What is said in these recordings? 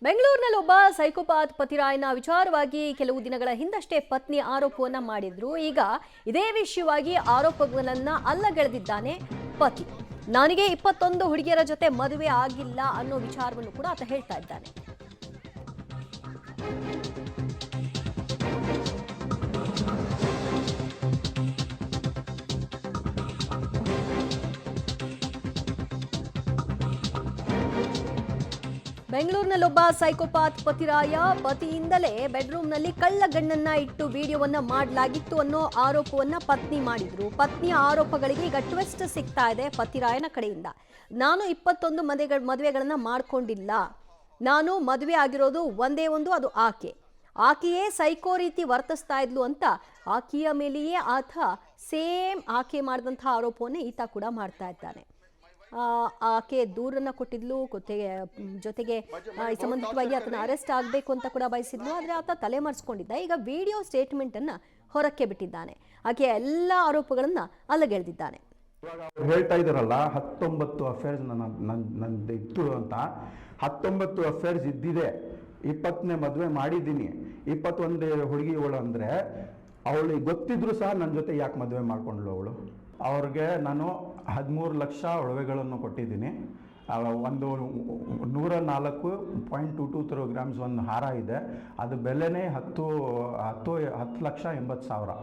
ಬೆಂಗಳೂರಿನಲ್ಲಿ ಒಬ್ಬ ಸೈಕೋಪಾತ್ ಪತಿರಾಯನ ವಿಚಾರವಾಗಿ ಕೆಲವು ದಿನಗಳ ಹಿಂದಷ್ಟೇ ಪತ್ನಿ ಆರೋಪವನ್ನ ಮಾಡಿದ್ರು. ಈಗ ಇದೇ ವಿಷಯವಾಗಿ ಆರೋಪಗಳನ್ನ ಅಲ್ಲಗೆಳೆದಿದ್ದಾನೆ ಪತಿ. ನನಗೆ 21 ಹುಡುಗಿಯರ ಜೊತೆ ಮದುವೆ ಆಗಿಲ್ಲ ಅನ್ನೋ ವಿಚಾರವನ್ನು ಕೂಡ ಆತ ಹೇಳ್ತಾ ಇದ್ದಾನೆ. ಬೆಂಗಳೂರಿನಲ್ಲೊಬ್ಬ ಸೈಕೋಪಾತ್ ಪತಿರಾಯ ಪತಿಯಿಂದಲೇ ಬೆಡ್ರೂಮ್ನಲ್ಲಿ ಕಳ್ಳಗಣ್ಣನ್ನ ಇಟ್ಟು ವಿಡಿಯೋವನ್ನ ಮಾಡಲಾಗಿತ್ತು ಅನ್ನೋ ಆರೋಪವನ್ನ ಪತ್ನಿ ಮಾಡಿದ್ರು. ಪತ್ನಿಯ ಆರೋಪಗಳಿಗೆ ಈಗ ಟ್ವಿಸ್ಟ್ ಸಿಗ್ತಾ ಇದೆ ಪತಿರಾಯನ ಕಡೆಯಿಂದ. ನಾನು 21 ಮದುವೆಗಳನ್ನ ಮಾಡ್ಕೊಂಡಿಲ್ಲ, ನಾನು ಮದುವೆ ಆಗಿರೋದು ಒಂದೇ ಒಂದು, ಅದು ಆಕೆಯೇ ಸೈಕೋ ರೀತಿ ವರ್ತಿಸ್ತಾ ಇದ್ಲು ಅಂತ ಆಕೆಯ ಮೇಲೆಯೇ ಆತ ಸೇಮ್ ಆಕೆ ಮಾಡಿದಂತಹ ಆರೋಪವನ್ನೇ ಈತ ಕೂಡ ಮಾಡ್ತಾ ಇದ್ದಾನೆ. ಆಕೆ ದೂರನ್ನ ಕೊಟ್ಟಿದ್ಲು, ಜೊತೆಗೆ ಈ ಸಂಬಂಧಿತವಾಗಿ ಆತನ ಅರೆಸ್ಟ್ ಆಗಬೇಕು ಅಂತ ಕೂಡ ಬಯಸಿದ್ಲು. ಆದರೆ ಆತ ತಲೆ ಮರೆಸ್ಕೊಂಡಿದ್ದ. ಈಗ ವಿಡಿಯೋ ಸ್ಟೇಟ್ಮೆಂಟ್ ಅನ್ನ ಹೊರಕ್ಕೆ ಬಿಟ್ಟಿದ್ದಾನೆ. ಆಕೆ ಎಲ್ಲ ಆರೋಪಗಳನ್ನ ಅಲ್ಲಗೆಳೆದಿದ್ದಾನೆ. ಹೇಳ್ತಾ ಇದ್ದಾರಲ್ಲ 19 ಅಫೇರ್ಸ್ ನಂದು ಇತ್ತು ಅಂತ. 19 ಅಫೇರ್ಸ್ ಇದ್ದಿದೆ, 20ನೇ ಮದುವೆ ಮಾಡಿದ್ದೀನಿ. 21 ಹುಡುಗಿಗಳು ಅಂದರೆ ಅವಳಿಗೆ ಗೊತ್ತಿದ್ರು ಸಹ ನನ್ನ ಜೊತೆ ಯಾಕೆ ಮದುವೆ ಮಾಡ್ಕೊಂಡ್ಳು ಅವಳು? ಅವ್ರಿಗೆ ನಾನು 13 ಲಕ್ಷ ಒಡವೆಗಳನ್ನು ಕೊಟ್ಟಿದ್ದೀನಿ. ಒಂದು 104.22 ಗ್ರಾಮ್ಸ್ ಒಂದು ಹಾರ ಇದೆ, ಅದು ಬೆಲೆನೇ 10,80,000.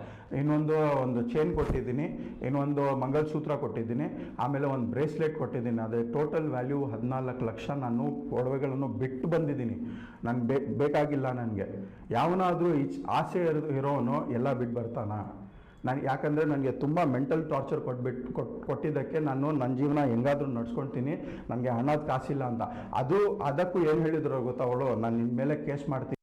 ಒಂದು ಚೈನ್ ಕೊಟ್ಟಿದ್ದೀನಿ, ಇನ್ನೊಂದು ಮಂಗಲಸೂತ್ರ ಕೊಟ್ಟಿದ್ದೀನಿ, ಆಮೇಲೆ ಒಂದು ಬ್ರೇಸ್ಲೆಟ್ ಕೊಟ್ಟಿದ್ದೀನಿ. ಅದೇ ಟೋಟಲ್ ವ್ಯಾಲ್ಯೂ 14 ಲಕ್ಷ ನಾನು ಒಡವೆಗಳನ್ನು ಬಿಟ್ಟು ಬಂದಿದ್ದೀನಿ. ನನಗೆ ಬೇಕಾಗಿಲ್ಲ. ನನಗೆ ಯಾವನಾದರೂ ಆಸೆ ಇರೋನು ಎಲ್ಲ ಬಿಟ್ಟು ಬರ್ತಾನ? ಯಾಕಂದರೆ ನನಗೆ ತುಂಬ ಮೆಂಟಲ್ ಟಾರ್ಚರ್ ಕೊಟ್ಟಿದ್ದಕ್ಕೆ ನಾನು ನನ್ನ ಜೀವನ ಹೆಂಗಾದ್ರೂ ನಡ್ಸ್ಕೊಳ್ತೀನಿ, ನನಗೆ ಹಣದ ಕಾಸಿಲ್ಲ ಅಂತ. ಅದಕ್ಕೂ ಏನು ಹೇಳಿದ್ರು ಗೊತ್ತಾ ಅವಳು, ನಾನು ನಿಮ್ಮ ಮೇಲೆ ಕೇಸ್ ಮಾಡ್ತೀನಿ.